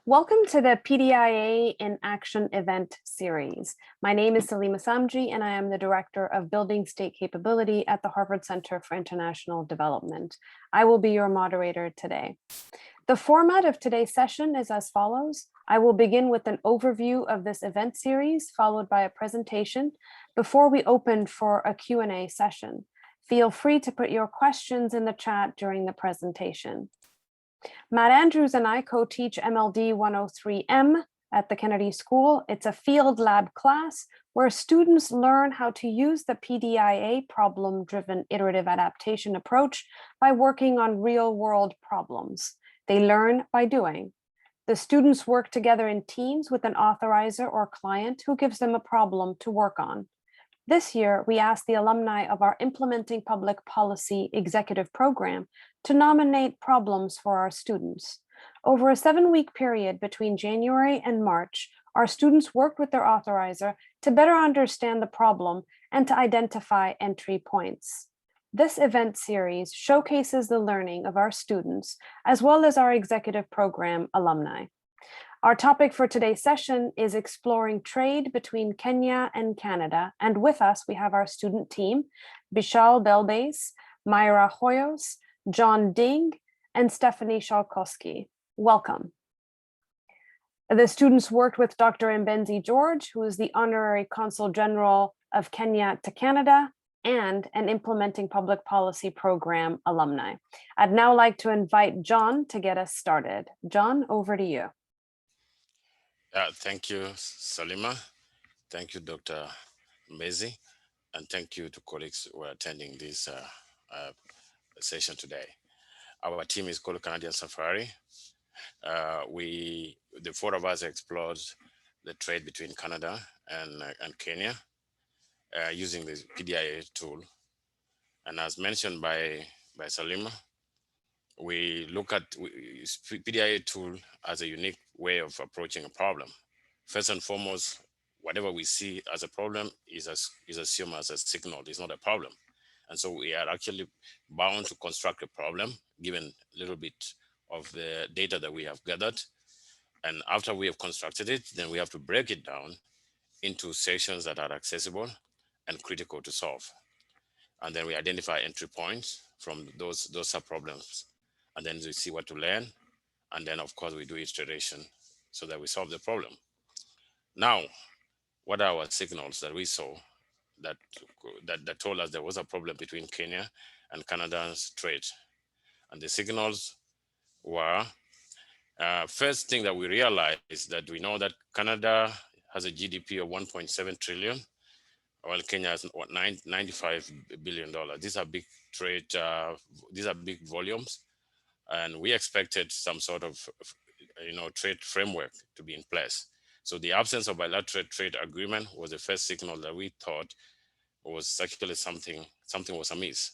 Welcome to the PDIA in Action event series. My name is Salimah Samji, and I am the Director of Building State Capability at the Harvard Center for International Development. I will be your moderator today. The format of today's session is as follows. I will begin with an overview of this event series, followed by a presentation before we open for a Q&A session. Feel free to put your questions in the chat during the presentation. Matt Andrews and I co-teach MLD 103M at the Kennedy School. It's a field lab class where students learn how to use the PDIA problem-driven iterative adaptation approach by working on real-world problems. They learn by doing. The students work together in teams with an authorizer or client who gives them a problem to work on. This year, we asked the alumni of our Implementing Public Policy Executive Program to nominate problems for our students. Over a 7-week period between January and March, our students worked with their authorizer to better understand the problem and to identify entry points. This event series showcases the learning of our students as well as our executive program alumni. Our topic for today's session is exploring trade between Kenya and Canada. And with us, we have our student team, Bishal Belbase, Mayra Hoyos, John Diing, and Stephanie Shalkoski. Welcome. The students worked with Dr. Imbenzi George, who is the Honorary Consul General of Kenya to Canada and an Implementing Public Policy Program alumni. I'd now like to invite John to get us started. John, over to you. Thank you, Salimah. Thank you, Dr. Imbenzi, and thank you to colleagues who are attending this session today. Our team is called Canadian Safari. The four of us explored the trade between Canada and Kenya using the PDIA tool. And as mentioned by Salimah, we look at PDIA tool as a unique way of approaching a problem. First and foremost, whatever we see as a problem is assumed as a signal. It's not a problem. And so we are actually bound to construct a problem, given a little bit of the data that we have gathered. And after we have constructed it, then we have to break it down into sections that are accessible and critical to solve. And then we identify entry points from those sub-problems. And then we see what to learn. And then, of course, we do iteration so that we solve the problem. Now, what are our signals that we saw that told us there was a problem between Kenya and Canada's trade? And the signals were, first thing that we realized is that we know that Canada has a GDP of 1.7 trillion, while Kenya has $95 billion. These are big trade, these are big volumes. And we expected some sort of, trade framework to be in place. So the absence of bilateral trade agreement was the first signal that we thought was actually something was amiss.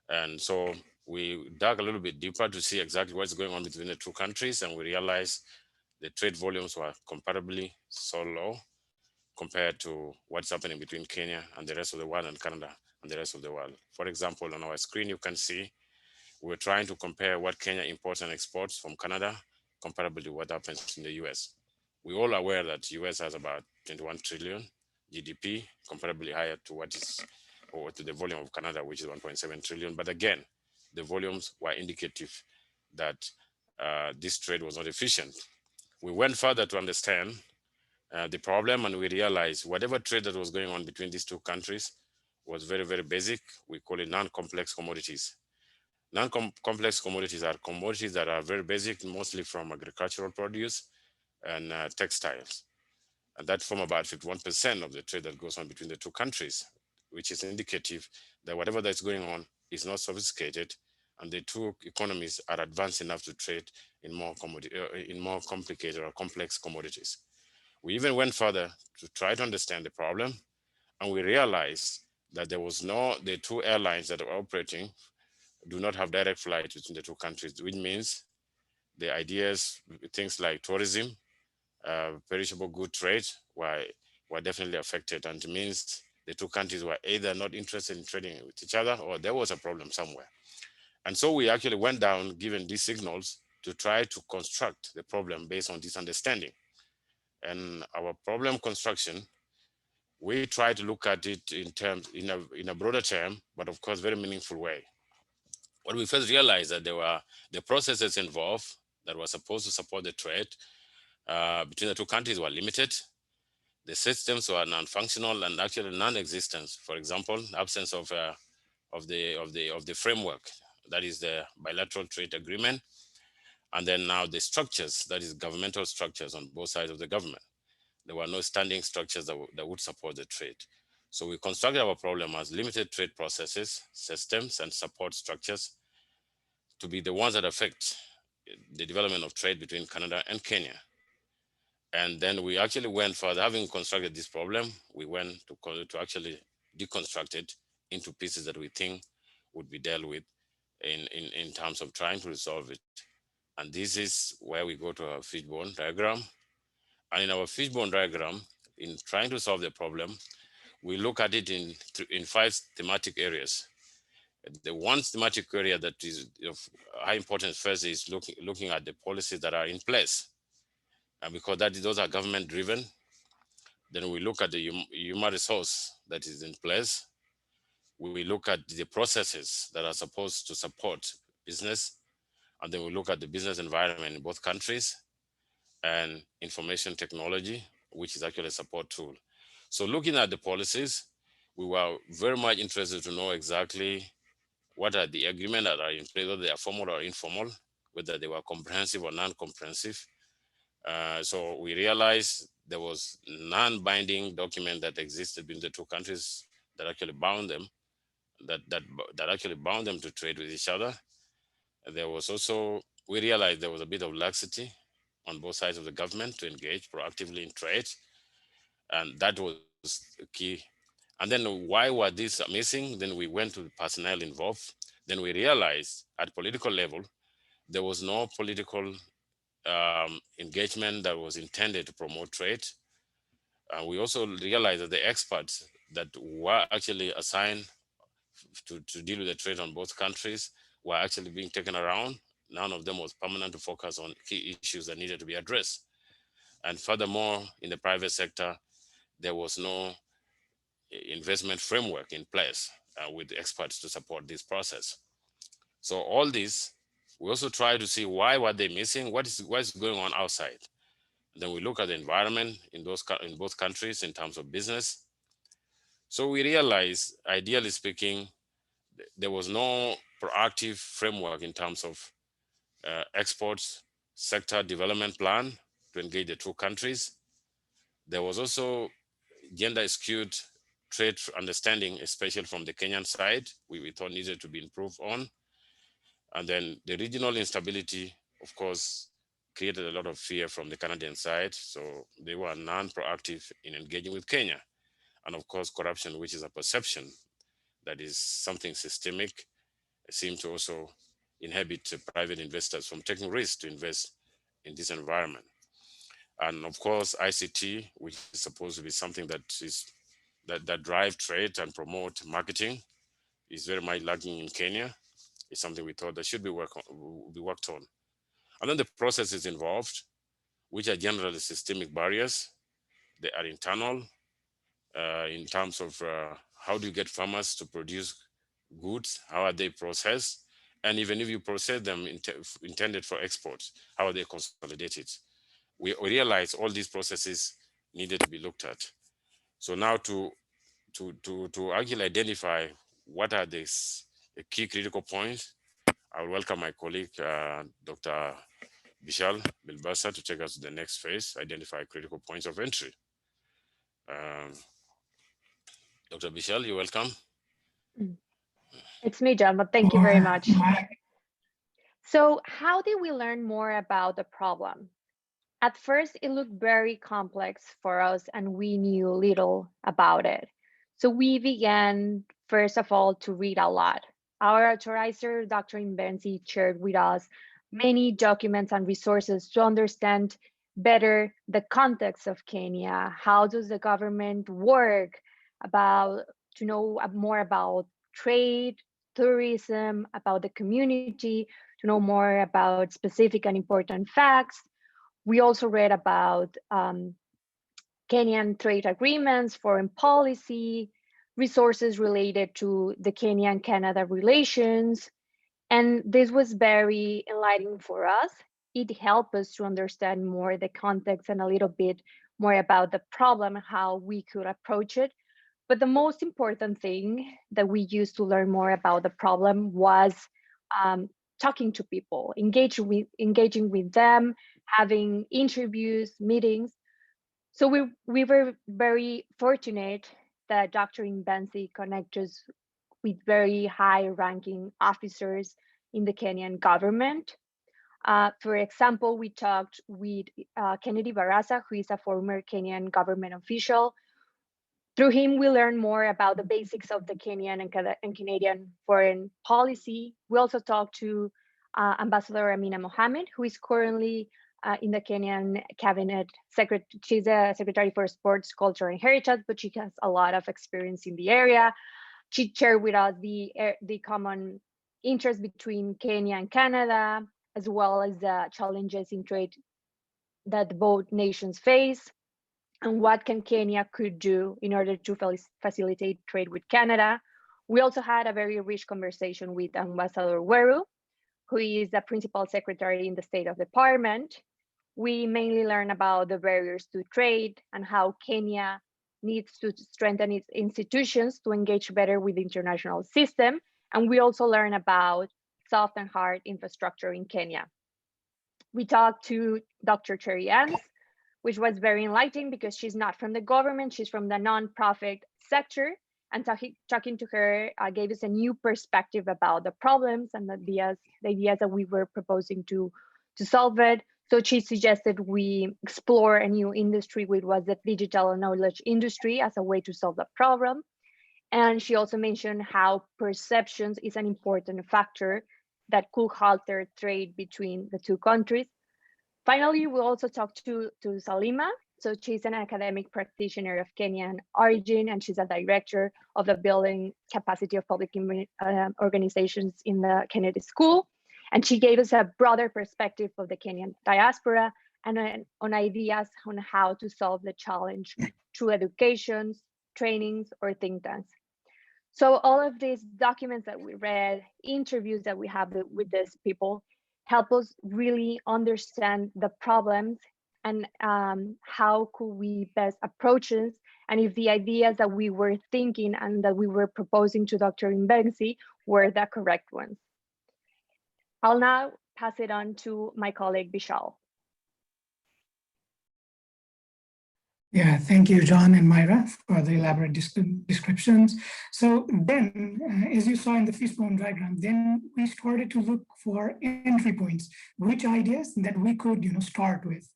And so we dug a little bit deeper to see exactly what's going on between the two countries. And we realized the trade volumes were comparably so low compared to what's happening between Kenya and the rest of the world and Canada and the rest of the world. For example, on our screen, you can see we're trying to compare what Kenya imports and exports from Canada comparable to what happens in the US. We're all aware that US has about 21 trillion GDP, comparably higher to to the volume of Canada, which is 1.7 trillion. But again, the volumes were indicative that this trade was not efficient. We went further to understand the problem, and we realized whatever trade that was going on between these two countries was very, very basic. We call it non-complex commodities. Non-complex commodities are commodities that are very basic, mostly from agricultural produce and textiles. And that form about 51% of the trade that goes on between the two countries, which is indicative that whatever that's going on is not sophisticated, and the two economies are advanced enough to trade in more complicated or complex commodities. We even went further to try to understand the problem, and we realized that the two airlines that are operating do not have direct flights between the two countries, which means the ideas, things like tourism, perishable good trade were definitely affected, and it means the two countries were either not interested in trading with each other or there was a problem somewhere. And so we actually went down, given these signals, to try to construct the problem based on this understanding. And our problem construction, we try to look at it in a broader term, but of course, very meaningful way. What we first realized that there were the processes involved that were supposed to support the trade between the two countries were limited. The systems were non-functional and actually non-existent. For example, absence of the framework, that is the bilateral trade agreement, and then now the structures, that is governmental structures on both sides of the government. There were no standing structures that would support the trade. So we constructed our problem as limited trade processes, systems, and support structures to be the ones that affect the development of trade between Canada and Kenya. And then we actually went further, having constructed this problem, we went to actually deconstruct it into pieces that we think would be dealt with in terms of trying to resolve it. And this is where we go to our fishbone diagram. And in our fishbone diagram, in trying to solve the problem, we look at it in 5 thematic areas. The one thematic area that is of high importance first is looking at the policies that are in place. And because those are government driven, then we look at the human resource that is in place. We look at the processes that are supposed to support business. And then we look at the business environment in both countries and information technology, which is actually a support tool. So looking at the policies, we were very much interested to know exactly what are the agreements that are in place, whether they are formal or informal, whether they were comprehensive or non-comprehensive. So we realized there was non-binding document that existed between the two countries that actually bound them, that actually bound them to trade with each other. There was also, we realized there was a bit of laxity on both sides of the government to engage proactively in trade. And that was key. And then why were these missing? Then we went to the personnel involved. Then we realized at political level, there was no political engagement that was intended to promote trade. We also realized that the experts that were actually assigned to deal with the trade on both countries were actually being taken around. None of them was permanent to focus on key issues that needed to be addressed. And furthermore, in the private sector, there was no investment framework in place with experts to support this process. So all this, we also try to see why were they missing, what is going on outside. And then we look at the environment in both countries in terms of business. So we realize, ideally speaking, there was no proactive framework in terms of exports sector development plan to engage the two countries. There was also gender skewed trade understanding, especially from the Kenyan side, we thought needed to be improved on. And then the regional instability, of course, created a lot of fear from the Canadian side. So they were non-proactive in engaging with Kenya. And of course, corruption, which is a perception that is something systemic, seemed to also inhibit private investors from taking risks to invest in this environment. And of course, ICT, which is supposed to be something that drive trade and promote marketing, is very much lagging in Kenya. It's something we thought that should be worked on. And then the processes involved, which are generally systemic barriers. They are internal in terms of how do you get farmers to produce goods? How are they processed? And even if you process them intended for exports, how are they consolidated? We realized all these processes needed to be looked at. So now to actually identify what are the key critical points, I will welcome my colleague, Dr. Bishal Belbase, to take us to the next phase, identify critical points of entry. Dr. Bishal, you're welcome. It's me, John, but thank you very much. So how did we learn more about the problem? At first, it looked very complex for us and we knew little about it. So we began, first of all, to read a lot. Our authorizer, Dr. Imbenzi, shared with us many documents and resources to understand better the context of Kenya. How does the government work? To know more about trade, tourism, about the community, to know more about specific and important facts. We also read about Kenyan trade agreements, foreign policy, resources related to the Kenya and Canada relations. And this was very enlightening for us. It helped us to understand more the context and a little bit more about the problem and how we could approach it. But the most important thing that we used to learn more about the problem was talking to people, engaging with them, having interviews, meetings. So we were very fortunate that Dr. Imbenzi connected us with very high-ranking officers in the Kenyan government. For example, we talked with Kennedy Barasa, who is a former Kenyan government official. Through him, we learned more about the basics of the Kenyan and Canadian foreign policy. We also talked to Ambassador Amina Mohammed, who is currently in the Kenyan cabinet secretary. She's a secretary for sports, culture, and heritage, but she has a lot of experience in the area. She shared with us the common interest between Kenya and Canada, as well as the challenges in trade that both nations face, and what can Kenya could do in order to facilitate trade with Canada. We also had a very rich conversation with Ambassador Weru, who is the principal secretary in the State of Department. We mainly learned about the barriers to trade and how Kenya needs to strengthen its institutions to engage better with the international system. And we also learned about soft and hard infrastructure in Kenya. We talked to Dr. Cherry Ems, which was very enlightening because she's not from the government, she's from the nonprofit sector. And talking to her gave us a new perspective about the problems and the ideas that we were proposing to solve it. So she suggested we explore a new industry, which was the digital knowledge industry, as a way to solve the problem. And she also mentioned how perceptions is an important factor that could alter trade between the two countries. Finally, we also talked to Salimah. So she's an academic practitioner of Kenyan origin, and she's a director of the building capacity of public organizations in the Kennedy School. And she gave us a broader perspective of the Kenyan diaspora and on ideas on how to solve the challenge through education, trainings, or think tanks. So all of these documents that we read, interviews that we have with these people, help us really understand the problems and how could we best approach it, and if the ideas that we were thinking and that we were proposing to Dr. Imbenzi were the correct ones. I'll now pass it on to my colleague, Bishal. Yeah, thank you, John and Mayra, for the elaborate descriptions. So then, as you saw in the fishbone diagram, then we started to look for entry points, which ideas that we could, start with.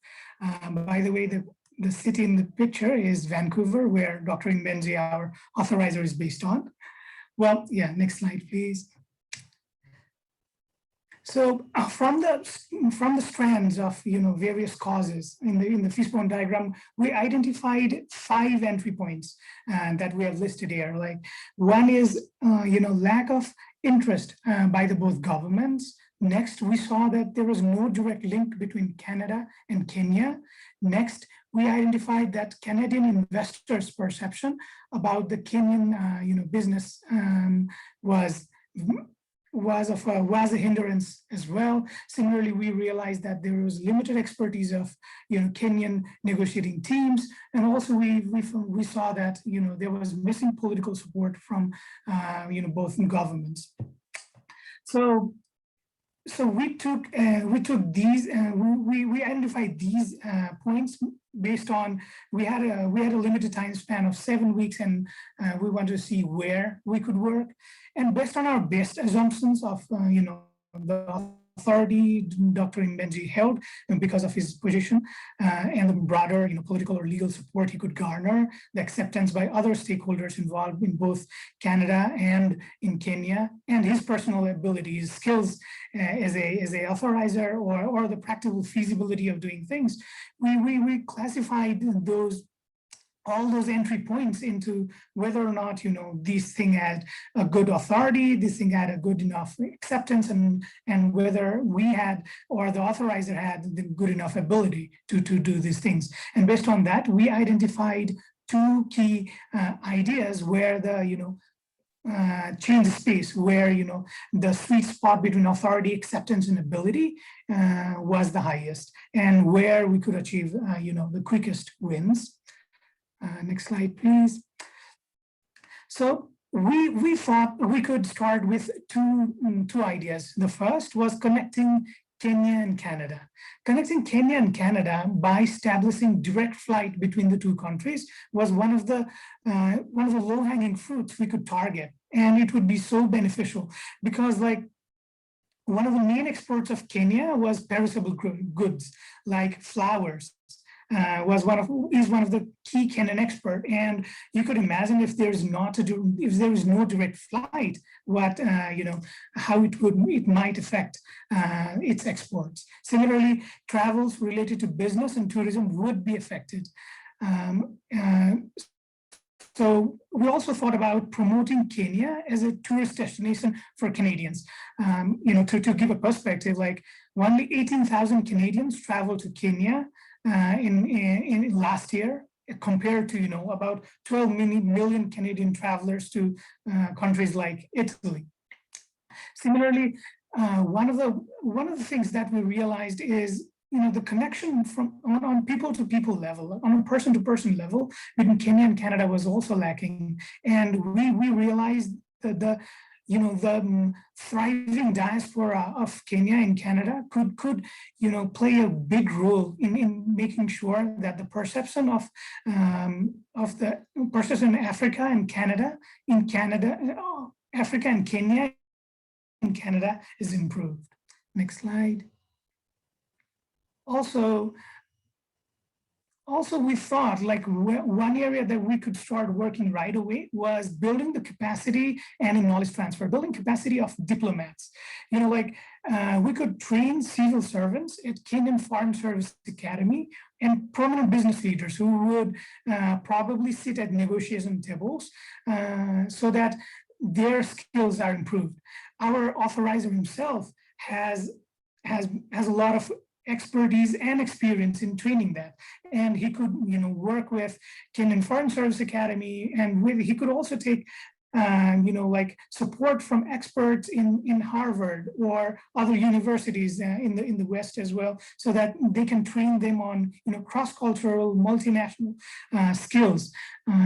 By the way, the city in the picture is Vancouver, where Dr. Imbenzi, our authorizer, is based on. Well, yeah, next slide, please. So from the strands of various causes in the fishbone diagram, we identified 5 entry points that we have listed here. Like one is lack of interest by the both governments. Next, we saw that there was no direct link between Canada and Kenya. Next, we identified that Canadian investors' perception about the Kenyan business was a hindrance as well. Similarly, we realized that there was limited expertise of Kenyan negotiating teams, and also we saw that there was missing political support from both governments. So we took these we identified these points based on we had a limited time span of 7 weeks, and we wanted to see where we could work, and based on our best assumptions of the authority Dr. Imbenzi held, and because of his position and the broader political or legal support he could garner, the acceptance by other stakeholders involved in both Canada and in Kenya, and his personal abilities, skills as a authorizer, or the practical feasibility of doing things, we classified those all those entry points into whether or not, this thing had a good authority, this thing had a good enough acceptance, and whether we had, or the authorizer had, the good enough ability to do these things. And based on that, we identified two key ideas where the, change space, where, the sweet spot between authority, acceptance, and ability was the highest, and where we could achieve, the quickest wins. Next slide, please. So we thought we could start with two ideas. The first was connecting Kenya and Canada. Connecting Kenya and Canada by establishing direct flight between the two countries was one of the low-hanging fruits we could target, and it would be so beneficial because, like, one of the main exports of Kenya was perishable goods like flowers. Is one of the key Kenyan export, and you could imagine if there is no direct flight, what how it might affect its exports. Similarly, travels related to business and tourism would be affected. So we also thought about promoting Kenya as a tourist destination for Canadians. To give a perspective, like only 18,000 Canadians traveled to Kenya in last year, compared to about 12 million Canadian travelers to countries like Italy. Similarly, one of the things that we realized is the connection on people to people level, on a person to person level between Kenya and Canada was also lacking, and we realized that the thriving diaspora of Kenya and Canada could play a big role in making sure that the perception of the perception in Africa and Canada, Africa and Kenya in Canada is improved. Next slide. Also, we thought, like, one area that we could start working right away was building the capacity and knowledge transfer, building capacity of diplomats. We could train civil servants at Kenyan Foreign Service Academy and prominent business leaders who would probably sit at negotiation tables so that their skills are improved. Our authorizer himself has a lot of expertise and experience in training that, and he could work with Kenyan Foreign Service Academy, and he could also take like support from experts in Harvard or other universities in the West as well, so that they can train them on cross-cultural, multinational skills.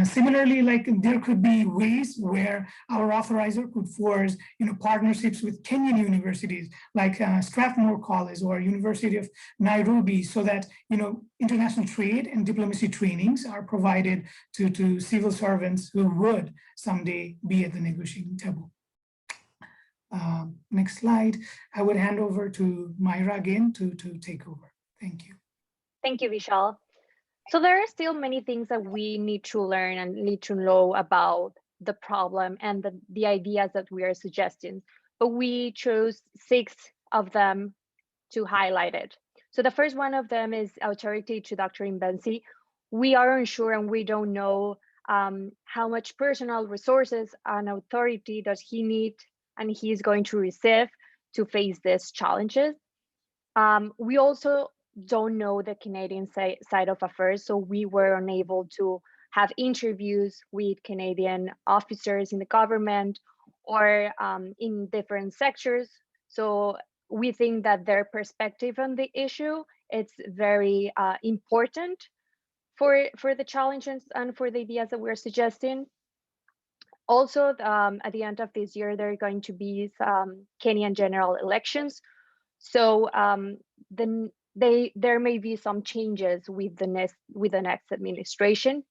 Similarly, like, there could be ways where our authorizer could forge partnerships with Kenyan universities like Strathmore College or University of Nairobi, so that international trade and diplomacy trainings are provided to civil servants who would someday be at the negotiating table. Next slide. I would hand over to Mayra again to take over. Thank you. Thank you, Bishal. So there are still many things that we need to learn and need to know about the problem and the ideas that we are suggesting, but we chose 6 of them to highlight it. So the first one of them is authority to Dr. Imbenzi. We are unsure and we don't know how much personal resources and authority does he need and he's going to receive to face these challenges. We also don't know the Canadian side of affairs, so we were unable to have interviews with Canadian officers in the government or in different sectors. So we think that their perspective on the issue is very important for the challenges and for the ideas that we're suggesting. Also, at the end of this year, there are going to be some Kenyan general elections. So there may be some changes with the next administration.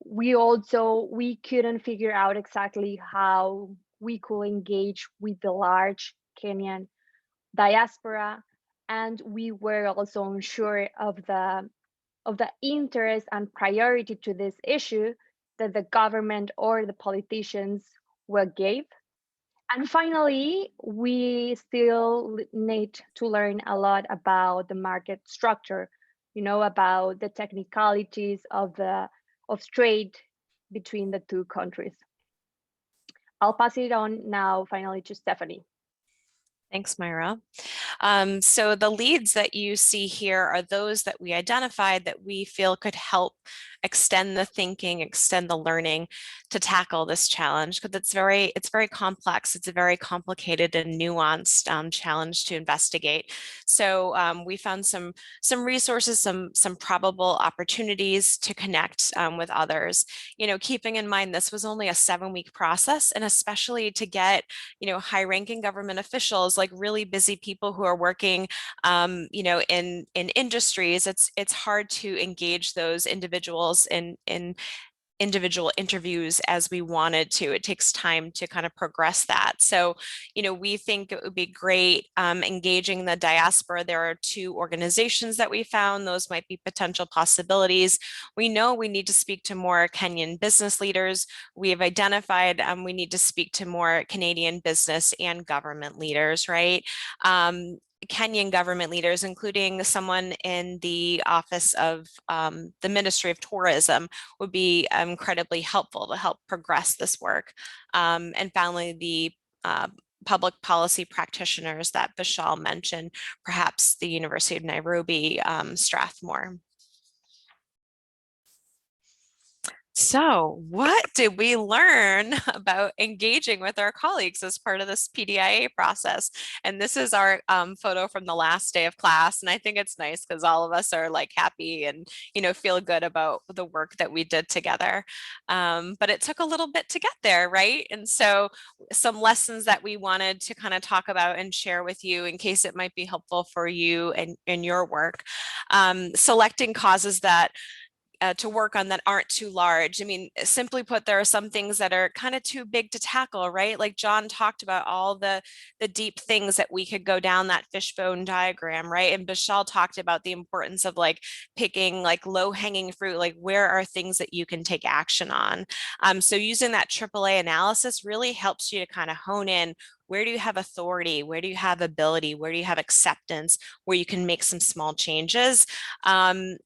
We couldn't figure out exactly how we could engage with the large Kenyan diaspora, and we were also unsure of the interest and priority to this issue that the government or the politicians will give. And finally, we still need to learn a lot about the market structure, about the technicalities of trade between the two countries. I'll pass it on now finally to Stephanie. Thanks, Mayra. So the leads that you see here are those that we identified that we feel could help extend the thinking, extend the learning to tackle this challenge, because it's very complex. It's a very complicated and nuanced challenge to investigate. So we found some resources, some probable opportunities to connect with others. Keeping in mind this was only a 7-week process, and especially to get high-ranking government officials, like really busy people who are working in industries, it's hard to engage those individuals in individual interviews as we wanted to. It takes time to kind of progress that. So, we think it would be great engaging the diaspora. There are 2 organizations that we found. Those might be potential possibilities. We know we need to speak to more Kenyan business leaders. We have identified we need to speak to more Canadian business and government leaders, right? Kenyan government leaders, including someone in the office of the Ministry of Tourism, would be incredibly helpful to help progress this work. And finally, the public policy practitioners that Bishal mentioned, perhaps the University of Nairobi, Strathmore. So what did we learn about engaging with our colleagues as part of this PDIA process? And this is our photo from the last day of class. And I think it's nice because all of us are like happy and, feel good about the work that we did together. But it took a little bit to get there, right? And so some lessons that we wanted to kind of talk about and share with you in case it might be helpful for you and in your work. Selecting causes that to work on that aren't too large. I mean, simply put, there are some things that are kind of too big to tackle, right? Like John talked about all the deep things that we could go down that fishbone diagram, right? And Bishal talked about the importance of like picking like low hanging fruit, like where are things that you can take action on. So using that AAA analysis really helps you to kind of hone in. Where do you have authority? Where do you have ability? Where do you have acceptance? Where you can make some small changes and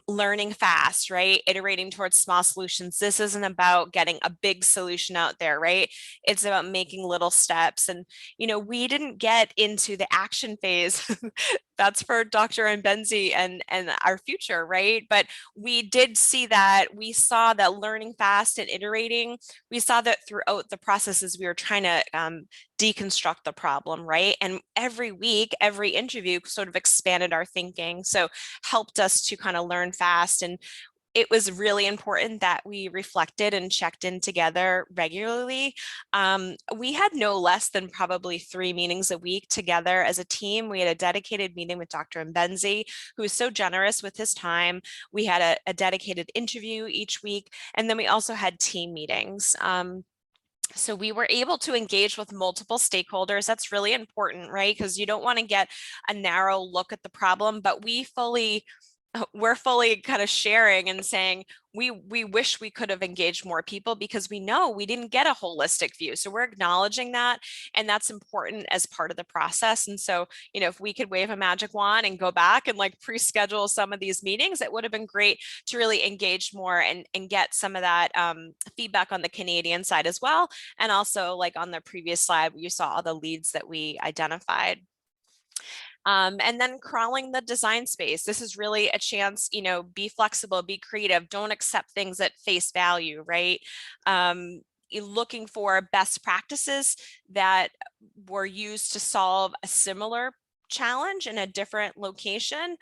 learning fast, right? Iterating towards small solutions. This isn't about getting a big solution out there, right? It's about making little steps. And, we didn't get into the action phase. That's for Dr. Imbenzi and our future, right? But we did see that, we saw that learning fast and iterating, we saw that throughout the processes we were trying to deconstruct the problem, right? And every week, every interview sort of expanded our thinking. So helped us to kind of learn fast. And it was really important that we reflected and checked in together regularly. We had no less than probably 3 meetings a week together as a team. We had a dedicated meeting with Dr. Imbenzi, who was so generous with his time. We had a dedicated interview each week, and then we also had team meetings. So we were able to engage with multiple stakeholders. That's really important, right? Because you don't want to get a narrow look at the problem, but we're fully kind of sharing and saying we wish we could have engaged more people because we know we didn't get a holistic view. So we're acknowledging that, and that's important as part of the process. And so, if we could wave a magic wand and go back and like pre-schedule some of these meetings, it would have been great to really engage more and get some of that feedback on the Canadian side as well. And also, like on the previous slide, you saw all the leads that we identified. And then crawling the design space. This is really a chance, be flexible, be creative, don't accept things at face value, right? Looking for best practices that were used to solve a similar challenge in a different location,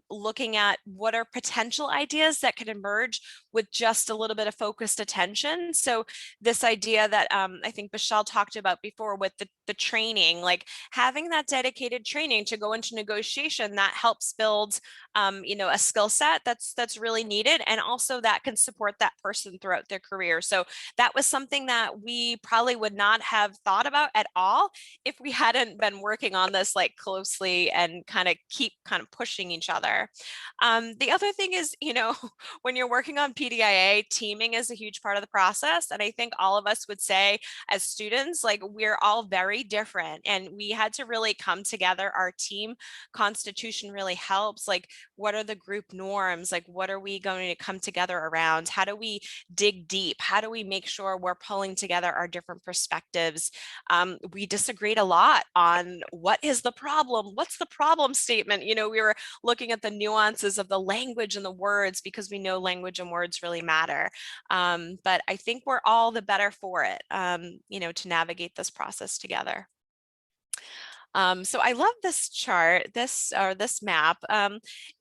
looking at what are potential ideas that could emerge with just a little bit of focused attention. So this idea that I think Bishal talked about before with the training, like having that dedicated training to go into negotiation, that helps build a skill set that's really needed, and also that can support that person throughout their career. So that was something that we probably would not have thought about at all if we hadn't been working on this like closely and kind of keep kind of pushing each other. The other thing is, you know, when you're working on PDIA, teaming is a huge part of the process. And I think all of us would say as students, like we're all very different and we had to really come together. Our team constitution really helps. Like, what are the group norms? Like, what are we going to come together around? How do we dig deep? How do we make sure we're pulling together our different perspectives? We disagreed a lot on what is the problem? What's the problem statement? You know, we were looking at the nuances of the language and the words because we know language and words really matter. But I think we're all the better for it, you know, to navigate this process together. So I love this chart, this map.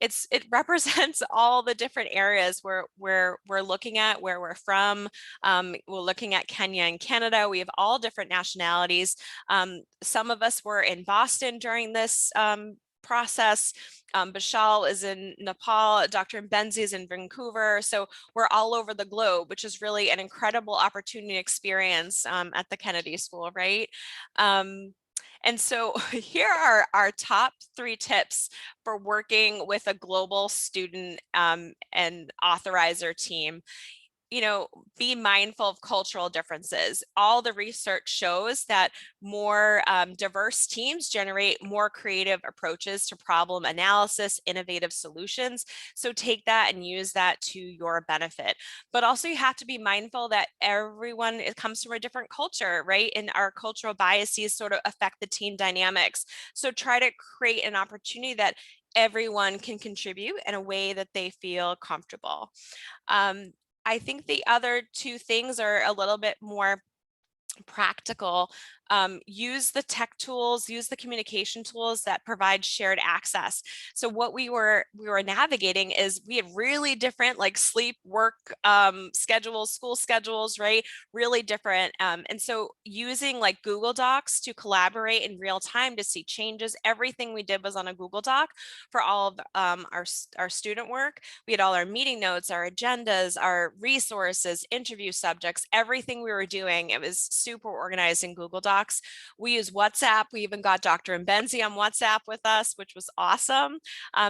It represents all the different areas where we're looking at, where we're from. We're looking at Kenya and Canada. We have all different nationalities. Some of us were in Boston during this process. Bishal is in Nepal, Dr. Imbenzi is in Vancouver. So we're all over the globe, which is really an incredible opportunity experience at the Kennedy School, right? And so here are our top 3 tips for working with a global student and authorizer team. You know, be mindful of cultural differences. All the research shows that more diverse teams generate more creative approaches to problem analysis, innovative solutions. So take that and use that to your benefit. But also you have to be mindful that everyone, it comes from a different culture, right? And our cultural biases sort of affect the team dynamics. So try to create an opportunity that everyone can contribute in a way that they feel comfortable. I think the other 2 things are a little bit more practical. Use the tech tools, use the communication tools that provide shared access. So what we were navigating is we had really different like sleep, work schedules, school schedules, right? Really different. And so using like Google Docs to collaborate in real time to see changes. Everything we did was on a Google Doc for all of our student work. We had all our meeting notes, our agendas, our resources, interview subjects, everything we were doing. It was super organized in Google Docs. We use WhatsApp. We even got Dr. Imbenzi on WhatsApp with us, which was awesome.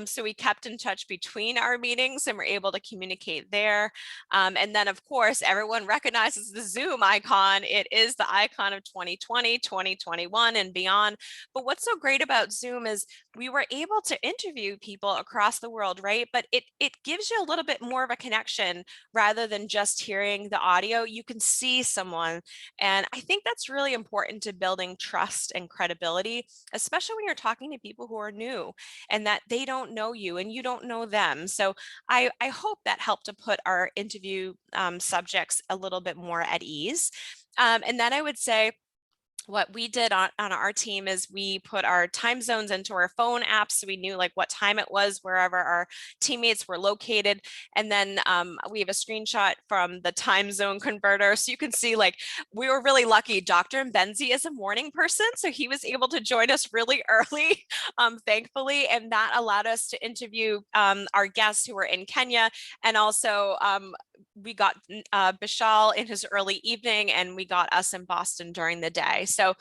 So we kept in touch between our meetings and we're able to communicate there. And then of course, everyone recognizes the Zoom icon. It is the icon of 2020, 2021 and beyond. But what's so great about Zoom is we were able to interview people across the world, right? But it gives you a little bit more of a connection rather than just hearing the audio. You can see someone. And I think that's really important to building trust and credibility, especially when you're talking to people who are new and that they don't know you and you don't know them. So I hope that helped to put our interview subjects a little bit more at ease. And then I would say, what we did on our team is we put our time zones into our phone apps so we knew like what time it was wherever our teammates were located. And then we have a screenshot from the time zone converter. So you can see like we were really lucky. Dr. Imbenzi is a morning person, so he was able to join us really early, thankfully. And that allowed us to interview our guests who were in Kenya. And also we got Bishal in his early evening and we got us in Boston during the day. So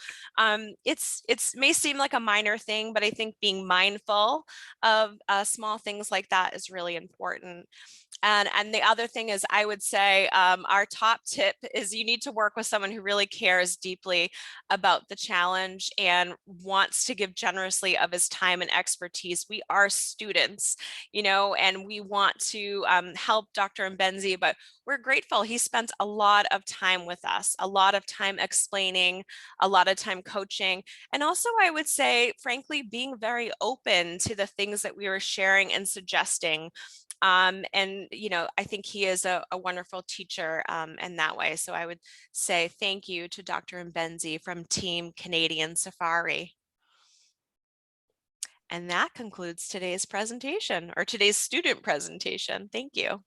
it's may seem like a minor thing, but I think being mindful of small things like that is really important. And the other thing is, I would say our top tip is you need to work with someone who really cares deeply about the challenge and wants to give generously of his time and expertise. We are students, you know, and we want to help Dr. Imbenzi, but we're grateful. He spent a lot of time with us, a lot of time explaining, a lot of time coaching, and also I would say, frankly, being very open to the things that we were sharing and suggesting. And, you know, I think he is a wonderful teacher in that way. So I would say thank you to Dr. Imbenzi from Team Canadian Safari. And that concludes today's presentation, or today's student presentation. Thank you.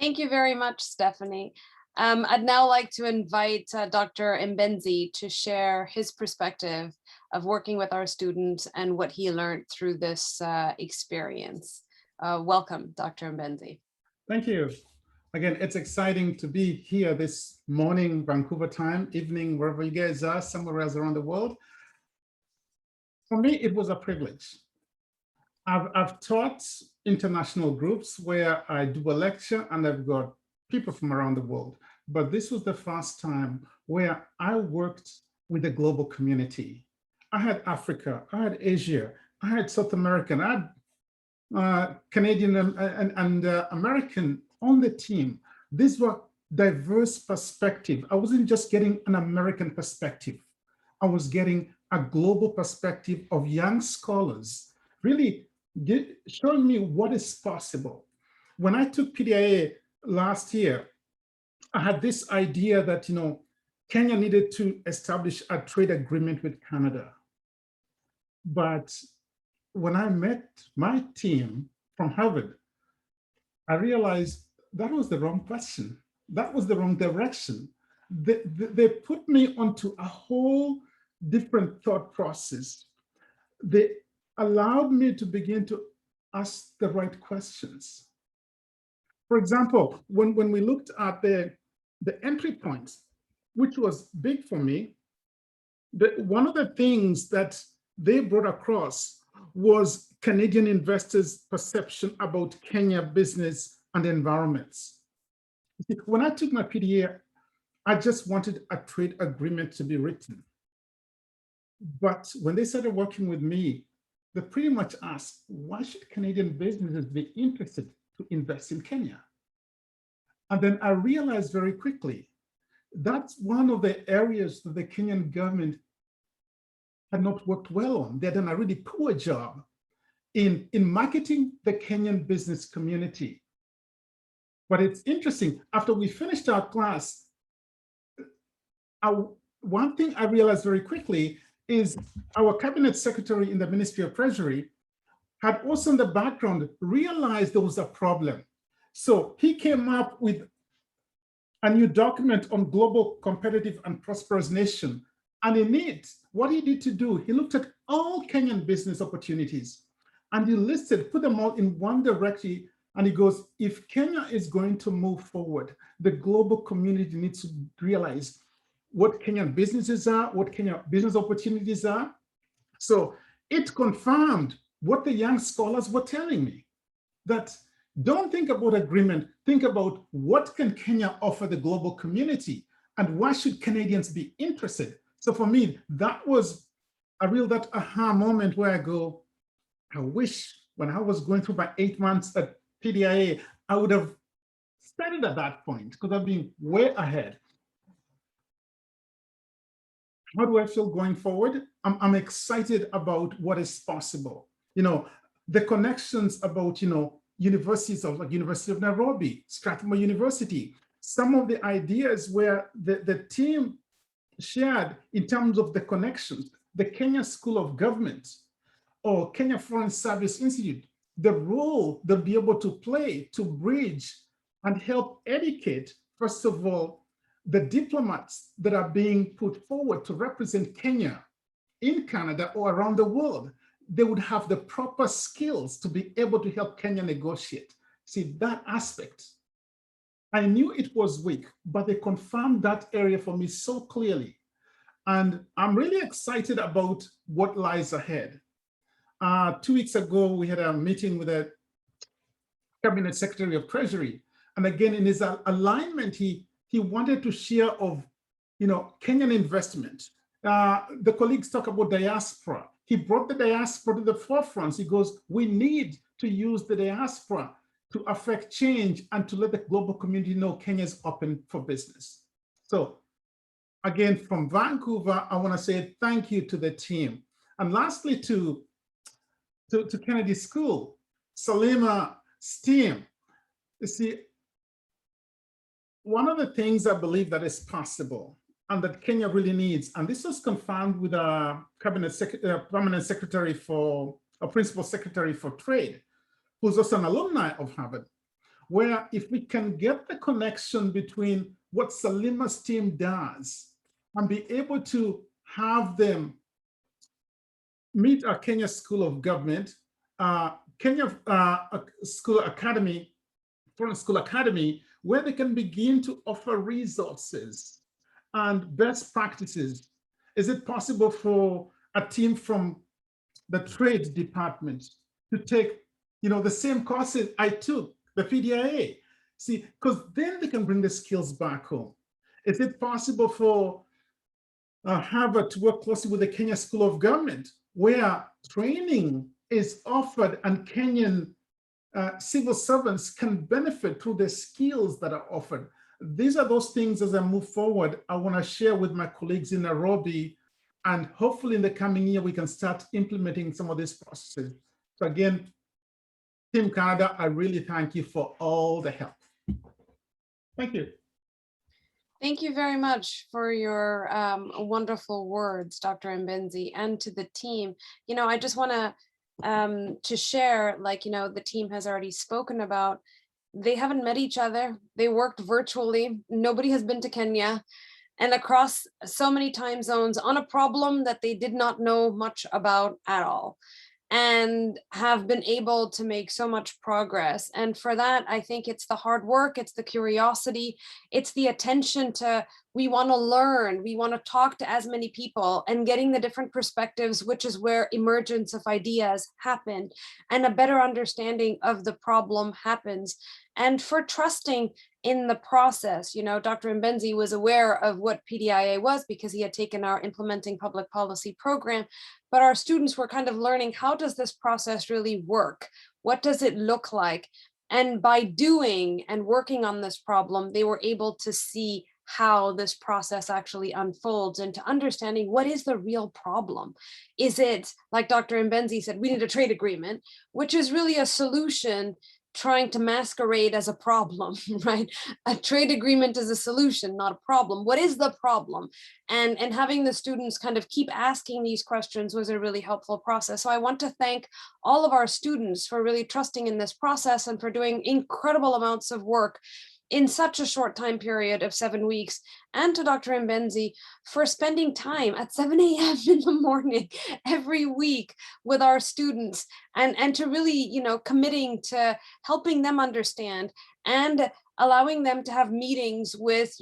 Thank you very much, Stephanie. I'd now like to invite Dr. Imbenzi to share his perspective of working with our students and what he learned through this experience. Welcome, Dr. Imbenzi. Thank you. Again, it's exciting to be here this morning, Vancouver time, evening, wherever you guys are, somewhere else around the world. For me, it was a privilege. I've taught international groups where I do a lecture and I've got people from around the world. But this was the first time where I worked with a global community. I had Africa, I had Asia, I had South American, I had Canadian and American on the team. These were diverse perspective. I wasn't just getting an American perspective. I was getting a global perspective of young scholars, really showing me what is possible. When I took PDIA last year, I had this idea that, Kenya needed to establish a trade agreement with Canada. But when I met my team from Harvard, I realized that was the wrong question. That was the wrong direction. They put me onto a whole different thought process. They allowed me to begin to ask the right questions. For example, when we looked at the entry points, which was big for me, one of the things that they brought across was Canadian investors' perception about Kenya business and environments. When I took my PDA, I just wanted a trade agreement to be written. But when they started working with me, they pretty much asked, why should Canadian businesses be interested to invest in Kenya? And then I realized very quickly, that's one of the areas that the Kenyan government had not worked well on. They had done a really poor job in marketing the Kenyan business community. But it's interesting, after we finished our class, one thing I realized very quickly is our cabinet secretary in the Ministry of Treasury had also in the background realized there was a problem. So he came up with a new document on global competitive and prosperous nation. And in it, what he did to do, he looked at all Kenyan business opportunities and he listed, put them all in one directory. And he goes, if Kenya is going to move forward, the global community needs to realize what Kenyan businesses are, what Kenyan business opportunities are. So it confirmed what the young scholars were telling me, that don't think about agreement, think about what can Kenya offer the global community and why should Canadians be interested? So for me, that was a real aha moment where I go, I wish when I was going through my 8 months at PDIA, I would have started at that point because I've been way ahead. How do I feel going forward? I'm excited about what is possible. The connections about, universities like University of Nairobi, Strathmore University, some of the ideas where the team shared in terms of the connections, the Kenya School of Government or Kenya Foreign Service Institute, the role they'll be able to play to bridge and help educate, first of all, the diplomats that are being put forward to represent Kenya in Canada or around the world. They would have the proper skills to be able to help Kenya negotiate. See, that aspect, I knew it was weak, but they confirmed that area for me so clearly. And I'm really excited about what lies ahead. 2 weeks ago, we had a meeting with the Cabinet Secretary of Treasury. And again, in his alignment, he wanted to share of, Kenyan investment. The colleagues talk about diaspora. He brought the diaspora to the forefront. He goes, we need to use the diaspora to affect change and to let the global community know Kenya is open for business. So again, from Vancouver, I want to say thank you to the team. And lastly, to Kennedy School, Salimah's team. You see, one of the things I believe that is possible and that Kenya really needs, and this was confirmed with a permanent secretary for, a principal secretary for trade, who's also an alumni of Harvard, where if we can get the connection between what Salimah's team does and be able to have them meet our Kenya School of Government, Kenya School Academy, Foreign School Academy, where they can begin to offer resources and best practices. Is it possible for a team from the trade department to take, the same courses I took, the PDIA. See, because then they can bring the skills back home. Is it possible for Harvard to work closely with the Kenya School of Government, where training is offered and Kenyan civil servants can benefit through the skills that are offered? These are those things as I move forward, I want to share with my colleagues in Nairobi, and hopefully in the coming year, we can start implementing some of these processes. So again, Team Canada, I really thank you for all the help. Thank you. Thank you very much for your wonderful words, Dr. Imbenzi, and to the team. I just want to share, the team has already spoken about, they haven't met each other. They worked virtually. Nobody has been to Kenya, and across so many time zones on a problem that they did not know much about at all, and have been able to make so much progress. And for that, I think it's the hard work, it's the curiosity, it's the attention to, we want to learn, we want to talk to as many people, and getting the different perspectives, which is where emergence of ideas happen, and a better understanding of the problem happens. And for trusting in the process, Dr. Imbenzi was aware of what PDIA was because he had taken our implementing public policy program, but our students were kind of learning, how does this process really work? What does it look like? And by doing and working on this problem, they were able to see how this process actually unfolds, into understanding what is the real problem. Is it, like Dr. Imbenzi said, we need a trade agreement, which is really a solution trying to masquerade as a problem, right? A trade agreement is a solution, not a problem. What is the problem? And having the students kind of keep asking these questions was a really helpful process. So I want to thank all of our students for really trusting in this process and for doing incredible amounts of work in such a short time period of 7 weeks, and to Dr. Imbenzi for spending time at 7 a.m. in the morning every week with our students, and to really, committing to helping them understand and allowing them to have meetings with,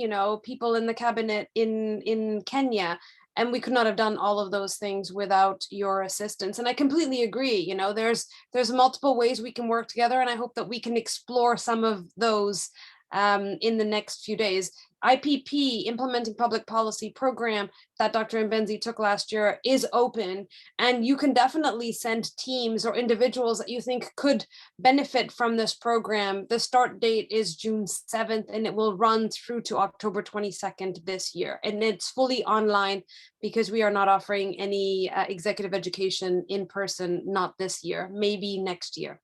people in the cabinet in Kenya. And we could not have done all of those things without your assistance. And I completely agree, there's multiple ways we can work together, and I hope that we can explore some of those in the next few days. IPP, Implementing Public Policy program that Dr. Imbenzi took last year, is open, and you can definitely send teams or individuals that you think could benefit from this program. The start date is June 7th, and it will run through to October 22nd this year. And it's fully online because we are not offering any executive education in person, not this year, maybe next year.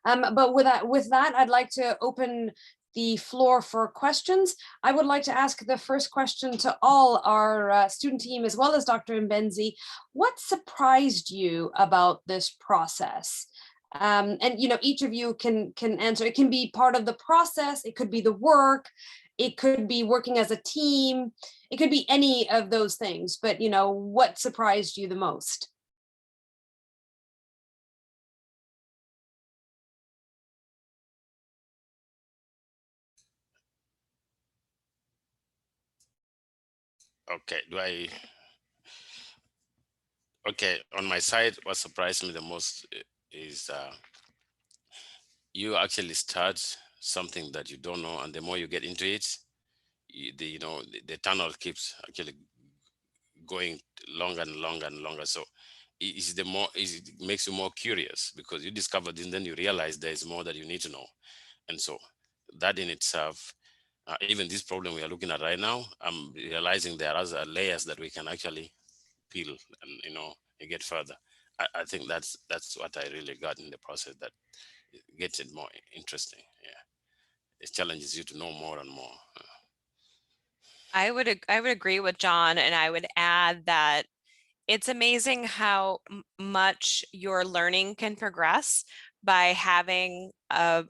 But with that, I'd like to open the floor for questions. I would like to ask the first question to all our student team, as well as Dr. Imbenzi. What surprised you about this process? And each of you can answer. It can be part of the process, it could be the work, it could be working as a team, it could be any of those things, but what surprised you the most? Okay, okay, on my side, what surprised me the most is you actually start something that you don't know, and the more you get into it, the tunnel keeps actually going longer and longer and longer. So it makes you more curious, because you discover this, and then you realize there is more that you need to know. And so that in itself, even this problem we are looking at right now, I'm realizing there are other layers that we can actually peel and get further. I think that's what I really got in the process, that gets it more interesting. Yeah, it challenges you to know more and more. I would agree with John, and I would add that it's amazing how much your learning can progress by having a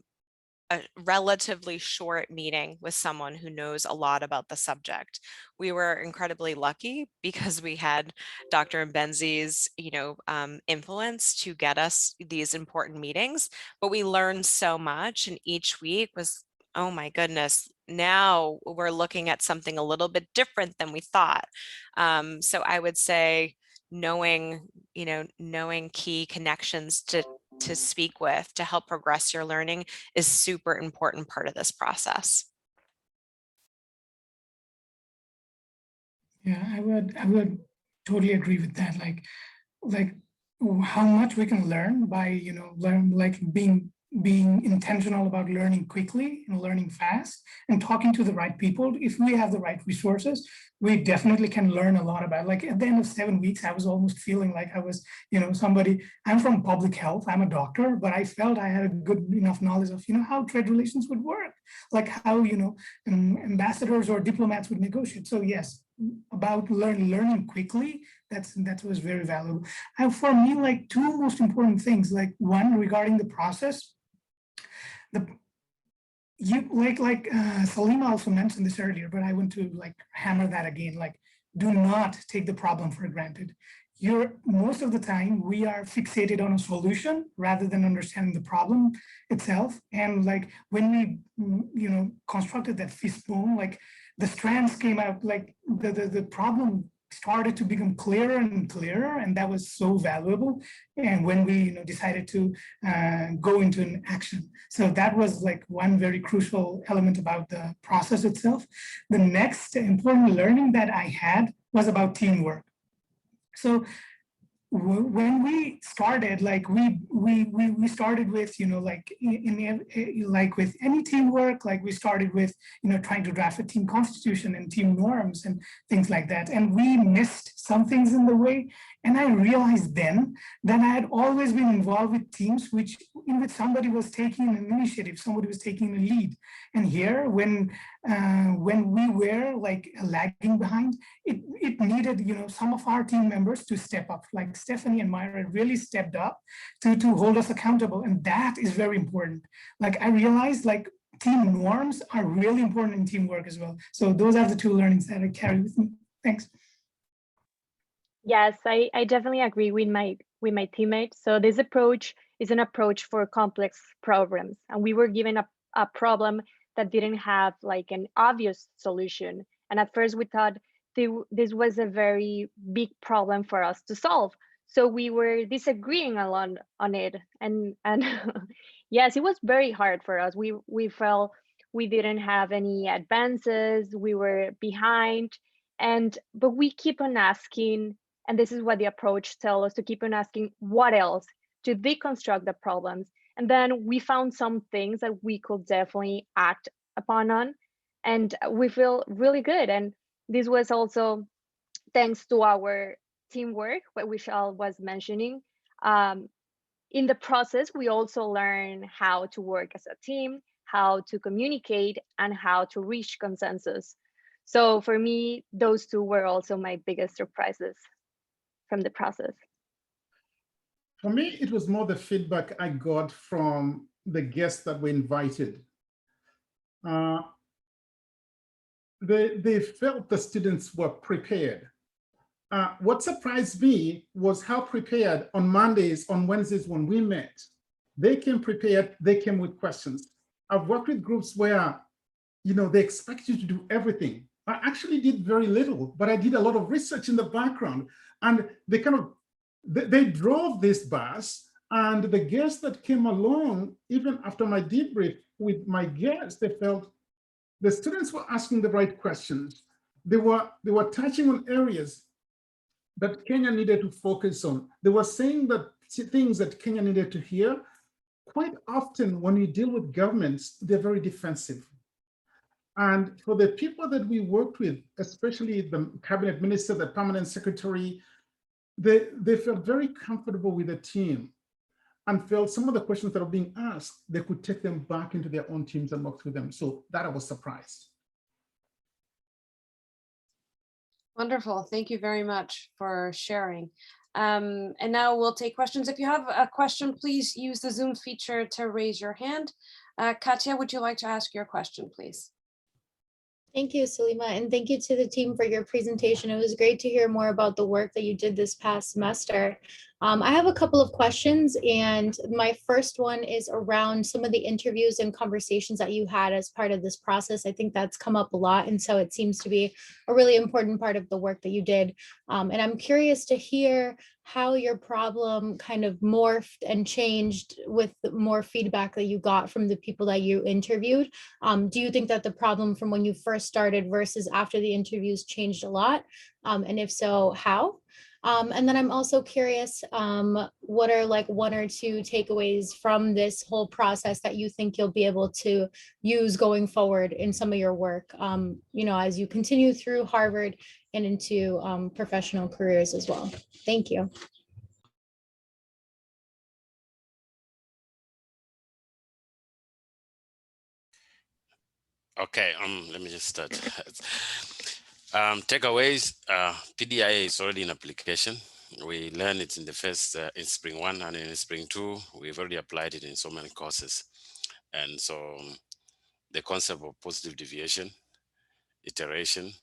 relatively short meeting with someone who knows a lot about the subject. We were incredibly lucky because we had Dr. Imbenzi's, influence to get us these important meetings, but we learned so much, and each week was, oh my goodness, now we're looking at something a little bit different than we thought. So I would say knowing, knowing key connections to speak with to help progress your learning is super important part of this process. Yeah, I would totally agree with that. Like how much we can learn by, being intentional about learning quickly and learning fast and talking to the right people. If we have the right resources, we definitely can learn a lot about, like at the end of 7 weeks, I was almost feeling like I was, somebody. I'm from public health, I'm a doctor, but I felt I had a good enough knowledge of, how trade relations would work, like how, ambassadors or diplomats would negotiate. So yes, about learning quickly, that was very valuable. And for me, like two most important things, like one regarding the process, Salimah also mentioned this earlier, but I want to like hammer that again. Like, do not take the problem for granted. Most of the time we are fixated on a solution rather than understanding the problem itself. And like when we, constructed that fishbone, like the strands came out, like the problem started to become clearer and clearer, and that was so valuable. And when we decided to go into an action, so that was like one very crucial element about the process itself. The next important learning that I had was about teamwork. So when we started, like we started with, like with any teamwork, like we started with, trying to draft a team constitution and team norms and things like that. And we missed some things in the way. And I realized then that I had always been involved with teams in which somebody was taking an initiative, somebody was taking a lead. And here, when we were like lagging behind, it needed, some of our team members to step up, like Stephanie and Mayra really stepped up to hold us accountable. And that is very important. Like I realized like team norms are really important in teamwork as well. So those are the two learnings that I carry with me. Thanks. Yes, I definitely agree with my teammates. So this approach is an approach for complex problems. And we were given a problem that didn't have like an obvious solution. And at first we thought this was a very big problem for us to solve. So we were disagreeing a lot on it. And yes, it was very hard for us. We felt we didn't have any advances, we were behind, but we keep on asking, and this is what the approach tells us, to keep on asking what else, to deconstruct the problems. And then we found some things that we could definitely act upon on, and we feel really good. And this was also thanks to our teamwork, what Bishal was mentioning. In the process, we also learn how to work as a team, how to communicate, and how to reach consensus. So for me, those two were also my biggest surprises from the process. For me, it was more the feedback I got from the guests that were invited. They felt the students were prepared. What surprised me was how prepared on Mondays, on Wednesdays when we met, they came prepared, they came with questions. I've worked with groups where, they expect you to do everything. I actually did very little, but I did a lot of research in the background, and they drove this bus, and the guests that came along, even after my debrief with my guests, they felt the students were asking the right questions. They were touching on areas that Kenya needed to focus on. They were saying that things that Kenya needed to hear. Quite often when you deal with governments, they're very defensive. And for the people that we worked with, especially the cabinet minister, the permanent secretary, they felt very comfortable with the team and felt some of the questions that are being asked, they could take them back into their own teams and work through them. So that I was surprised. Wonderful. Thank you very much for sharing. And now we'll take questions. If you have a question, please use the Zoom feature to raise your hand. Katya, would you like to ask your question, please? Thank you, Salimah, and thank you to the team for your presentation. It was great to hear more about the work that you did this past semester. I have a couple of questions, and my first one is around some of the interviews and conversations that you had as part of this process. I think that's come up a lot, and so it seems to be a really important part of the work that you did. And I'm curious to hear how your problem kind of morphed and changed with the more feedback that you got from the people that you interviewed. Do you think that the problem from when you first started versus after the interviews changed a lot? And if so, how? And then I'm also curious, what are like one or two takeaways from this whole process that you think you'll be able to use going forward in some of your work, as you continue through Harvard and into professional careers as well. Thank you. Okay, let me just start. Takeaways, PDIA is already in application. We learned it in the first, in spring 1 and in spring 2, we've already applied it in so many courses. And so the concept of positive deviation, iteration,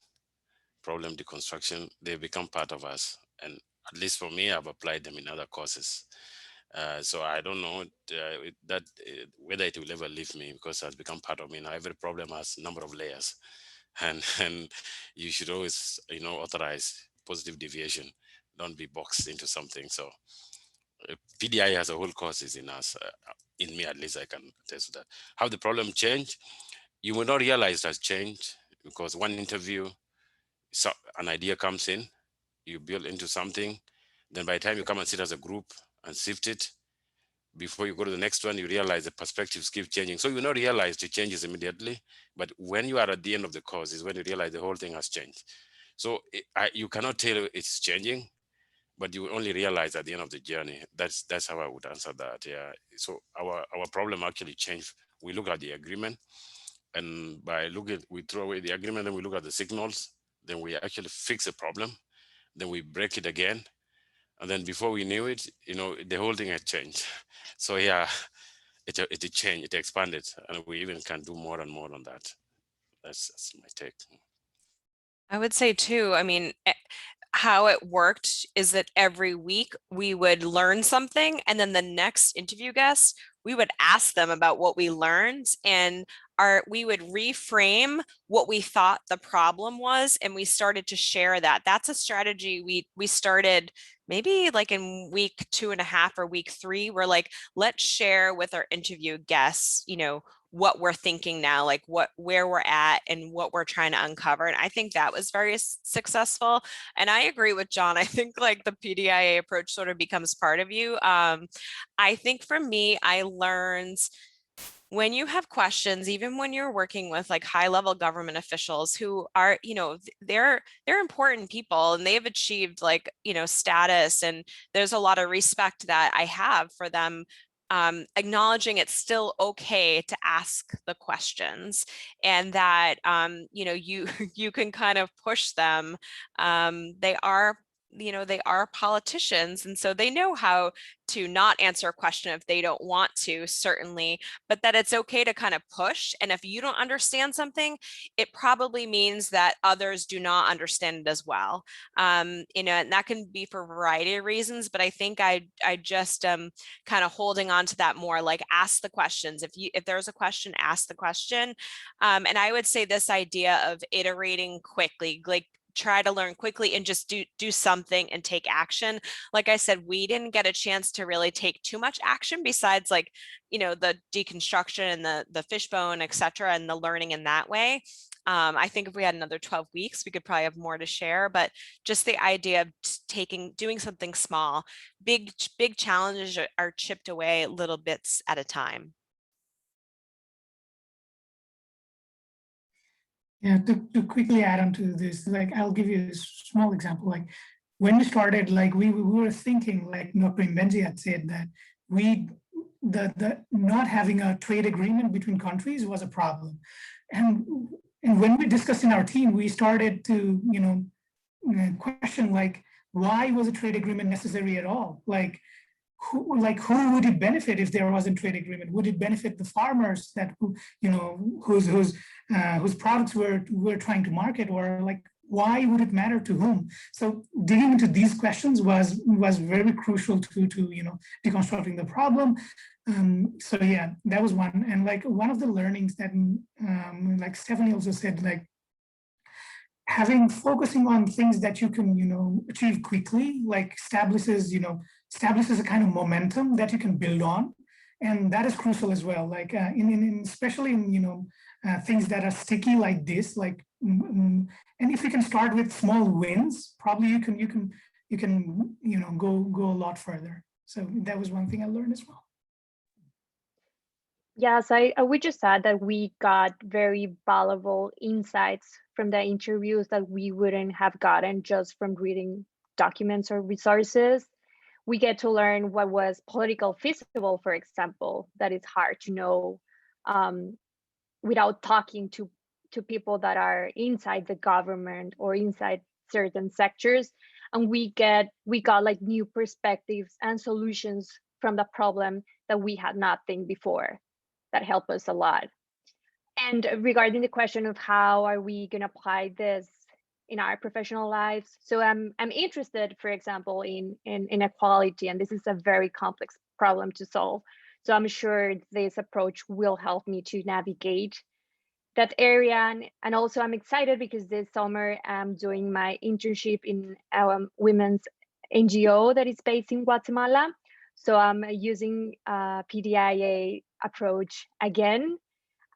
problem deconstruction, they become part of us. And at least for me, I've applied them in other courses. So I don't know whether it will ever leave me, because it has become part of me now. Every problem has a number of layers, and you should always, authorize positive deviation. Don't be boxed into something. So PDI has a whole course is in us, in me at least. I can attest to that. How the problem changed, you will not realize it has changed, because one interview, so an idea comes in, you build into something, then by the time you come and sit as a group and sift it, before you go to the next one, you realize the perspectives keep changing. So you will not realize the changes immediately, but when you are at the end of the course is when you realize the whole thing has changed. So you cannot tell it's changing, but you only realize at the end of the journey. That's how I would answer that. Yeah. So our problem actually changed. We look at the agreement, and we throw away the agreement, then we look at the signals, then we actually fix the problem, then we break it again. And then before we knew it, the whole thing had changed. So yeah, it changed, it expanded, and we even can do more and more on that. That's my take. I would say too, I mean, how it worked is that every week we would learn something, and then the next interview guest, we would ask them about what we learned, and we would reframe what we thought the problem was, and we started to share that. That's a strategy we started maybe like in week 2.5 or week 3. We're like, let's share with our interview guests, what we're thinking now, like where we're at and what we're trying to uncover. And I think that was very successful. And I agree with John. I think like the PDIA approach sort of becomes part of you. I think for me, I learned when you have questions, even when you're working with like high level government officials who are, they're important people, and they've achieved like, status, and there's a lot of respect that I have for them. Acknowledging it's still okay to ask the questions, and that you can kind of push them. They are politicians, and so they know how to not answer a question if they don't want to, certainly, but that it's okay to kind of push. And if you don't understand something, it probably means that others do not understand it as well. And that can be for a variety of reasons, but I think I just kind of holding on to that more, like ask the questions. If there's a question, ask the question. And I would say this idea of iterating quickly, like try to learn quickly and just do something and take action. Like I said, we didn't get a chance to really take too much action besides like, the deconstruction and the fishbone, et cetera, and the learning in that way. I think if we had another 12 weeks, we could probably have more to share, but just the idea of doing something small. Big challenges are chipped away little bits at a time. Yeah, to quickly add on to this, like I'll give you a small example. Like when we started, like we were thinking, like Dr. Imbenzi had said, that the not having a trade agreement between countries was a problem. And when we discussed in our team, we started to, question like, why was a trade agreement necessary at all? Like who would it benefit if there wasn't trade agreement? Would it benefit the farmers whose products we're trying to market, or like why would it matter to whom? So digging into these questions was very crucial to deconstructing the problem. So yeah, that was one. And like one of the learnings that like Stephanie also said, like focusing on things that you can achieve quickly, like establishes a kind of momentum that you can build on. And that is crucial as well, like especially in things that are sticky like this, like and if you can start with small wins, probably you can go a lot further. So that was one thing I learned as well. Yes, I would just add that we got very valuable insights from the interviews that we wouldn't have gotten just from reading documents or resources. We get to learn what was politically feasible, for example, that is hard to know without talking to people that are inside the government or inside certain sectors. And we got like new perspectives and solutions from the problem that we had not think before. That helped us a lot. And regarding the question of how are we going to apply this in our professional lives, so I'm interested, for example, in inequality, and this is a very complex problem to solve. So I'm sure this approach will help me to navigate that area. And also I'm excited because this summer I'm doing my internship in our women's NGO that is based in Guatemala. So I'm using PDIA approach again.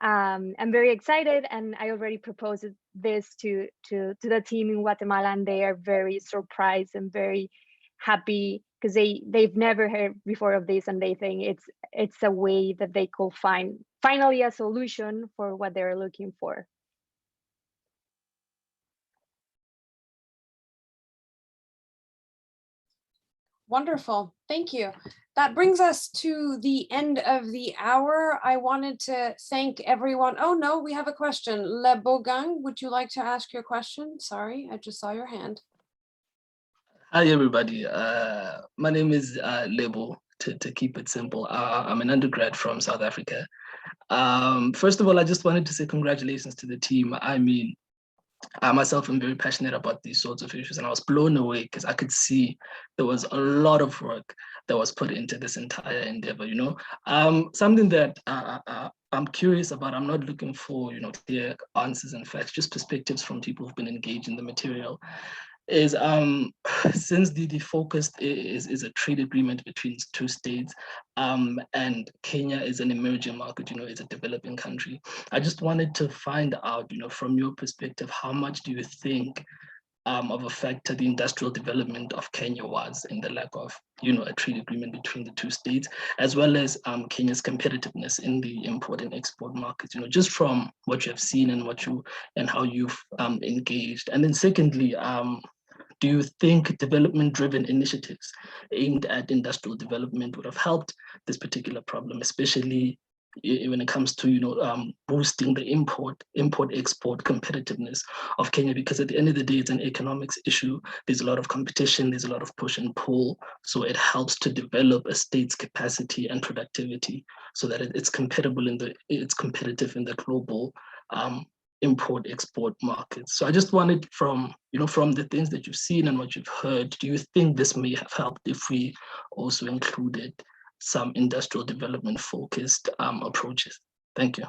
I'm very excited, and I already proposed this to the team in Guatemala, and they are very surprised and very happy because they've never heard before of this, and they think it's a way that they could find finally a solution for what they're looking for. Wonderful, thank you. That brings us to the end of the hour. I wanted to thank everyone. Oh no, we have a question. Le Bogang, would you like to ask your question? Sorry, I just saw your hand. Hi everybody, my name is Lebo, to keep it simple. I'm an undergrad from South Africa. First of all, I just wanted to say congratulations to the team. I mean, I myself am very passionate about these sorts of issues, and I was blown away because I could see there was a lot of work that was put into this entire endeavor, something that I'm curious about. I'm not looking for, clear answers and facts, just perspectives from people who've been engaged in the material. Is since the focus is a trade agreement between two states, and Kenya is an emerging market, it's a developing country. I just wanted to find out, from your perspective, how much do you think of a factor the industrial development of Kenya was in the lack of, a trade agreement between the two states, as well as Kenya's competitiveness in the import and export markets, just from what you have seen and how you've engaged. And then secondly, do you think development-driven initiatives aimed at industrial development would have helped this particular problem, especially when it comes to boosting the import-export competitiveness of Kenya? Because at the end of the day, it's an economics issue. There's a lot of competition, there's a lot of push and pull. So it helps to develop a state's capacity and productivity so that it's competitive in the global import-export markets. So I just wanted from the things that you've seen and what you've heard, do you think this may have helped if we also included some industrial development focused approaches? Thank you.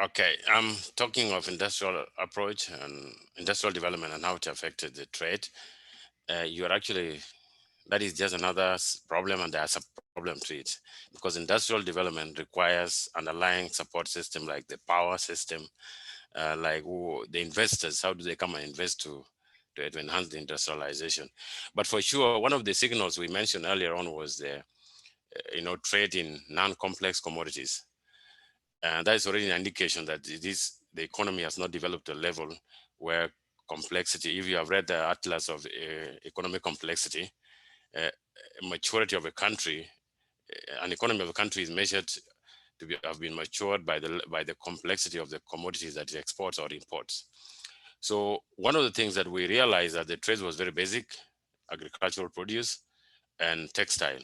Okay, I'm talking of industrial approach and industrial development and how it affected the trade. That is just another problem, and there's a problem to it, because industrial development requires underlying support system like the power system, like the investors, how do they come and invest to enhance the industrialization. But for sure, one of the signals we mentioned earlier on was the trade in non-complex commodities. And that is already an indication that the economy has not developed a level where complexity, if you have read the Atlas of Economic Complexity, maturity of a country, an economy of a country is measured to have been matured by the complexity of the commodities that it exports or imports. So one of the things that we realized that the trade was very basic, agricultural produce and textile.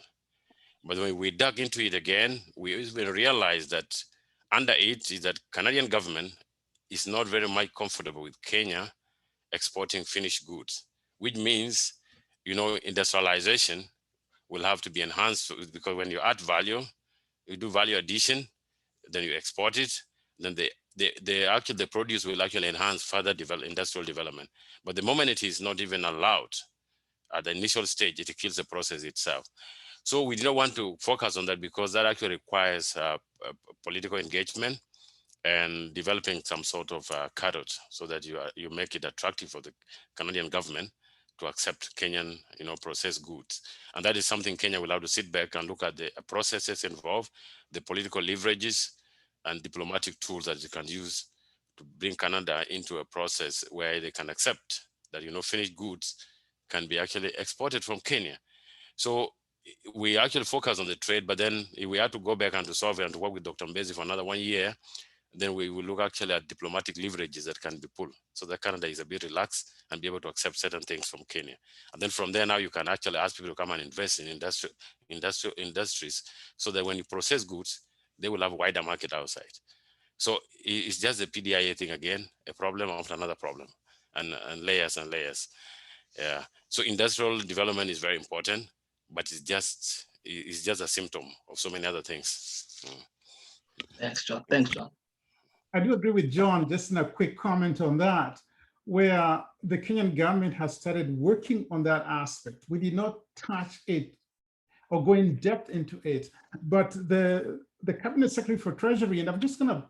But when we dug into it again, we realized that under it is that Canadian government is not very much comfortable with Kenya exporting finished goods, which means, industrialization will have to be enhanced, because when you add value, you do value addition, then you export it, then the produce will actually enhance further industrial development. But the moment it is not even allowed at the initial stage, it kills the process itself. So we don't want to focus on that, because that actually requires political engagement and developing some sort of carrot, so that you make it attractive for the Canadian government to accept Kenyan, processed goods. And that is something Kenya will have to sit back and look at the processes involved, the political leverages and diplomatic tools that you can use to bring Canada into a process where they can accept that, finished goods can be actually exported from Kenya. So we actually focus on the trade, but then if we had to go back and to solve it and to work with Dr. Imbenzi for another 1 year, then we will look actually at diplomatic leverages that can be pulled, so that Canada is a bit relaxed and be able to accept certain things from Kenya. And then from there, now you can actually ask people to come and invest in industrial industries, so that when you process goods, they will have a wider market outside. So it's just the PDIA thing again, a problem after another problem, and layers and layers. Yeah. So industrial development is very important, but it's just a symptom of so many other things. Thanks, John. Thanks, John. I do agree with John, just in a quick comment on that, where the Kenyan government has started working on that aspect. We did not touch it or go in depth into it, but the Cabinet Secretary for Treasury, and I'm just going to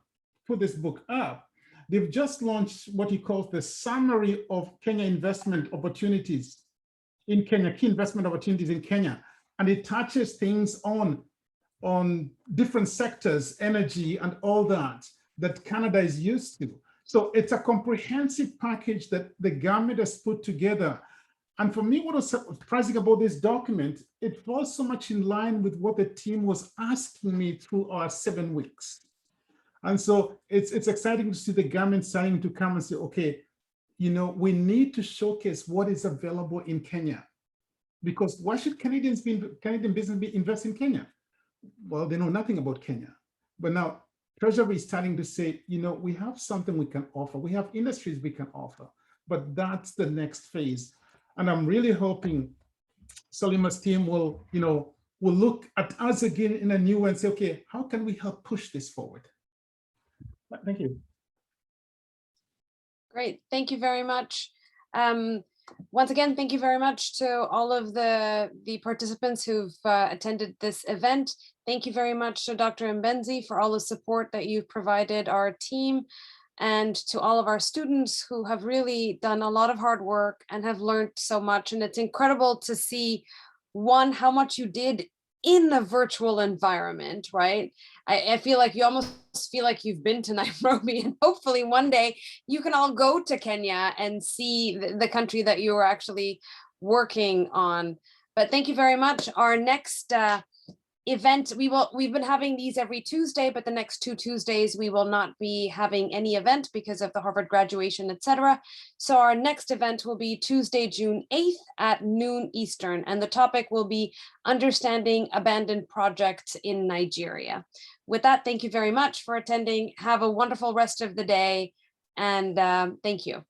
put this book up, they've just launched what he calls the Summary of Kenya Investment Opportunities in Kenya, Key Investment Opportunities in Kenya. And it touches things on different sectors, energy and all that Canada is used to. So it's a comprehensive package that the government has put together. And for me, what was surprising about this document, it falls so much in line with what the team was asking me through our 7 weeks. And so it's exciting to see the government starting to come and say, okay, we need to showcase what is available in Kenya. Because why should Canadian business invest in Kenya? Well, they know nothing about Kenya. But now Treasury is starting to say, we have something we can offer. We have industries we can offer, but that's the next phase. And I'm really hoping Salimah's team will look at us again in a new way and say, okay, how can we help push this forward? Thank you. Great, thank you very much. Once again, thank you very much to all of the participants who've attended this event. Thank you very much to Dr. Imbenzi for all the support that you've provided our team, and to all of our students who have really done a lot of hard work and have learned so much. And it's incredible to see, one, how much you did in the virtual environment, right? I feel like you almost feel like you've been to Nairobi, and hopefully one day you can all go to Kenya and see the country that you are actually working on. But thank you very much. Our next event, we've been having these every Tuesday, but the next 2 Tuesdays we will not be having any event because of the Harvard graduation, etc. So our next event will be Tuesday, June 8th at noon Eastern, and the topic will be understanding abandoned projects in Nigeria. With that, thank you very much for attending. Have a wonderful rest of the day, and thank you.